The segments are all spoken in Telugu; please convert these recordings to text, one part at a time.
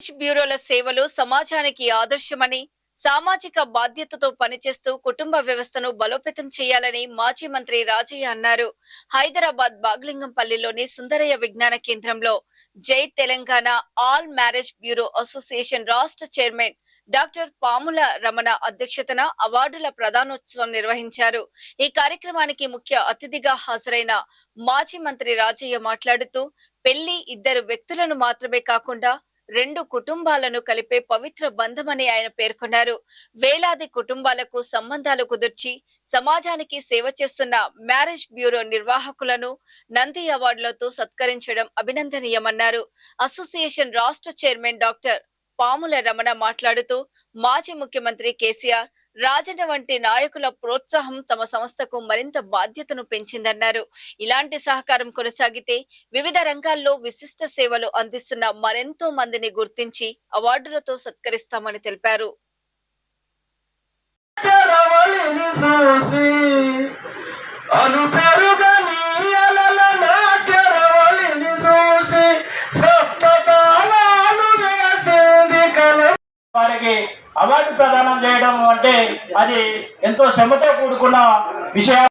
బ్యూరోల సేవలు సమాజానికి ఆదర్శమని, సామాజిక బాధ్యతతో పనిచేస్తూ కుటుంబ వ్యవస్థను బలోపేతం చేయాలని మాజీ మంత్రి రాజయ్య అన్నారు. హైదరాబాద్ బాగ్లింగంపల్లిలోని సుందరయ్య విజ్ఞాన కేంద్రంలో జై Telangana all marriage bureau association రాష్ట్ర చైర్మన్ డాక్టర్ పాముల రమణ అధ్యక్షతన అవార్డుల ప్రదానోత్సవం నిర్వహించారు. ఈ కార్యక్రమానికి ముఖ్య అతిథిగా హాజరైన మాజీ మంత్రి రాజయ్య మాట్లాడుతూ, పెళ్లి ఇద్దరు వ్యక్తులను మాత్రమే కాకుండా రెండు కుటుంబాలను కలిపే పవిత్ర బంధమని ఆయన పేర్కొన్నారు. వేలాది కుటుంబాలకు సంబంధాలు కుదిర్చి సమాజానికి సేవ చేస్తున్న మ్యారేజ్ బ్యూరో నిర్వాహకులను నంది అవార్డులతో సత్కరించడం అభినందనీయమన్నారు. అసోసియేషన్ రాష్ట్ర చైర్మన్ డాక్టర్ పాముల రమణ మాట్లాడుతూ, మాజీ ముఖ్యమంత్రి కేసీఆర్, రాజన్న వంటి నాయకుల ప్రోత్సాహం తమ సంస్థకు మరింత బాధ్యతను పెంచిందన్నారు. ఇలాంటి సహకారం కొనసాగితే వివిధ రంగాల్లో విశిష్ట సేవలు అందిస్తున్న మరెంతో మందిని గుర్తించి అవార్డులతో సత్కరిస్తామని తెలిపారు. వారికి అవార్డు ప్రదానం చేయడం అంటే అది ఎంతో శ్రమతో కూడుకున్న విషయం.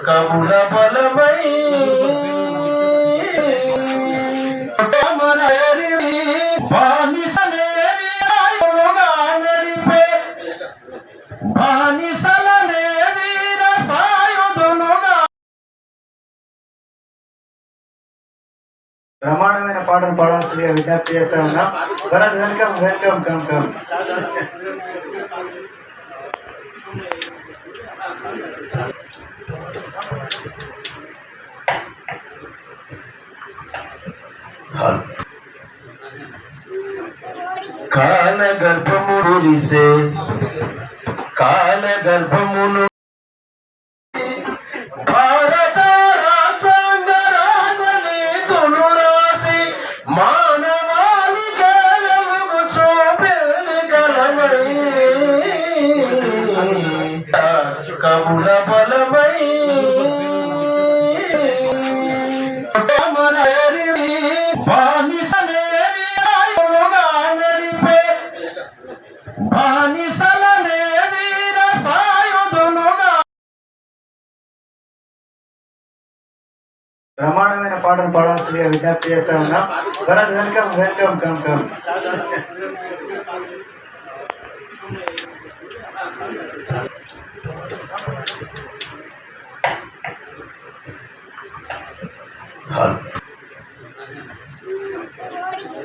కబుల బలమై బ్రహ్మాండమైన పాటలు పాడాల్సిందిగా విజ్ఞప్తి చేస్తా ఉన్నా. Welcome welcome come come. కాల గర్భముడిసే కాల గర్భమును భారత రాజ్యాంగ రాజని తునురాసి మానవాళి కేవలము చూపేది కలమై కబుల బలమై బ్రహ్మాండమైన పాటలు పాడాల్సిందిగా విజ్ఞప్తి చేస్తా ఉన్నా. Welcome welcome come come.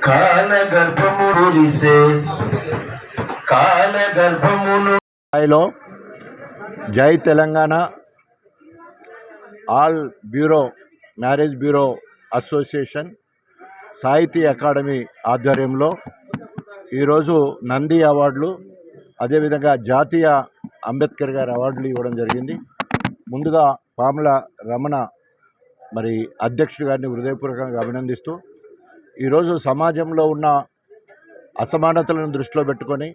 కాల గర్భముడిసే కాల గర్భమును జై Telangana all bureau marriage bureau association సాహితీ అకాడమీ ఆధ్వర్యంలో ఈరోజు నంది అవార్డులు, అదేవిధంగా జాతీయ అంబేద్కర్ గారి అవార్డులు ఇవ్వడం జరిగింది. ముందుగా పాముల రమణ మరి అధ్యక్షుడు గారిని హృదయపూర్వకంగా అభినందిస్తూ, ఈరోజు సమాజంలో ఉన్న అసమానతలను దృష్టిలో పెట్టుకొని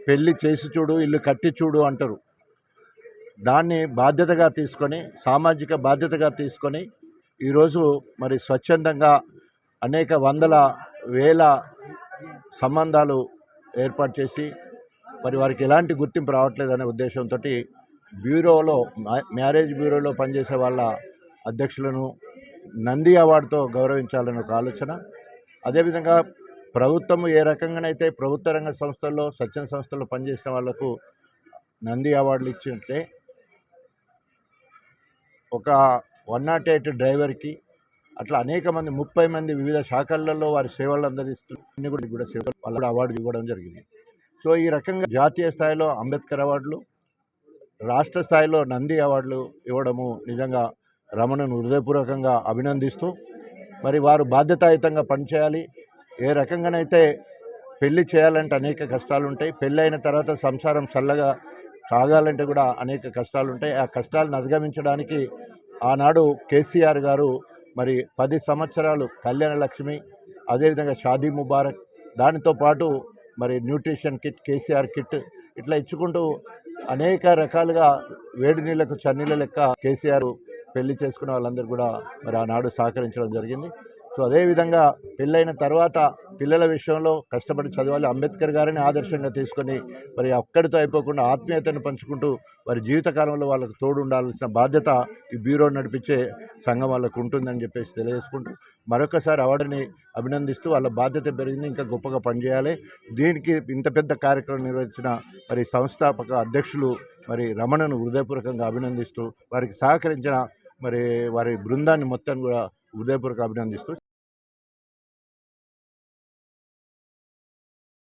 పెళ్ళి చేసి చూడు ఇల్లు కట్టి చూడు అంటారు. దాన్ని బాధ్యతగా తీసుకొని, సామాజిక బాధ్యతగా తీసుకొని ఈరోజు మరి స్వచ్ఛందంగా అనేక వందల వేల సంబంధాలు ఏర్పాటు చేసి మరి వారికి ఎలాంటి గుర్తింపు రావట్లేదనే ఉద్దేశంతో బ్యూరోలో మ్యారేజ్ బ్యూరోలో పనిచేసే వాళ్ళ అధ్యక్షులను నంది అవార్డుతో గౌరవించాలనే ఒక ఆలోచన. అదేవిధంగా ప్రభుత్వం ఏ రకంగానైతే ప్రభుత్వ రంగ సంస్థల్లో స్వచ్ఛంద సంస్థల్లో పనిచేసిన వాళ్లకు నంది అవార్డులు ఇచ్చినట్లే ఒక 108 డ్రైవర్కి అట్లా అనేక మంది 30 మంది వివిధ శాఖలలో వారి సేవలు అందిస్తున్న కూడా సేవలు వాళ్ళు అవార్డు ఇవ్వడం జరిగింది. సో ఈ రకంగా జాతీయ స్థాయిలో అంబేద్కర్ అవార్డులు, రాష్ట్ర స్థాయిలో నంది అవార్డులు ఇవ్వడము నిజంగా రమణను హృదయపూర్వకంగా అభినందిస్తూ, మరి వారు బాధ్యతాయుతంగా పనిచేయాలి. ఏ రకంగానైతే పెళ్లి చేయాలంటే అనేక కష్టాలు ఉంటాయి, పెళ్ళి అయిన తర్వాత సంసారం చల్లగా సాగాలంటే కూడా అనేక కష్టాలు ఉంటాయి. ఆ కష్టాలను అధిగమించడానికి ఆనాడు కేసీఆర్ గారు మరి 10 సంవత్సరాలు కళ్యాణ లక్ష్మి, అదేవిధంగా షాదీ ముబారక్, దానితో పాటు మరి న్యూట్రిషన్ కిట్, కేసీఆర్ కిట్ ఇట్లా ఇచ్చుకుంటూ అనేక రకాలుగా వేడి నీళ్లకు చన్నీళ్ళ లెక్క కేసీఆర్ పెళ్లి చేసుకున్న వాళ్ళందరూ కూడా మరి ఆనాడు సహకరించడం జరిగింది. సో అదేవిధంగా పెళ్ళైన తర్వాత పిల్లల విషయంలో కష్టపడి చదవాలి, అంబేద్కర్ గారిని ఆదర్శంగా తీసుకొని మరి అక్కడితో అయిపోకుండా ఆత్మీయతను పంచుకుంటూ వారి జీవితకాలంలో వాళ్ళకు తోడు ఉండాల్సిన బాధ్యత ఈ బ్యూరో నడిపించే సంఘం వాళ్ళకు ఉంటుందని చెప్పేసి తెలియజేసుకుంటూ మరొకసారి అవార్డుని అభినందిస్తూ వాళ్ళ బాధ్యత పెరిగింది, ఇంకా గొప్పగా పనిచేయాలి. దీనికి ఇంత పెద్ద కార్యక్రమం నిర్వహించిన మరి సంస్థాపక అధ్యక్షులు మరి రమణను హృదయపూర్వకంగా అభినందిస్తూ వారికి సహకరించిన మరి వారి బృందాన్ని మొత్తాన్ని కూడా హృదయపూర్వక అభినందిస్తూ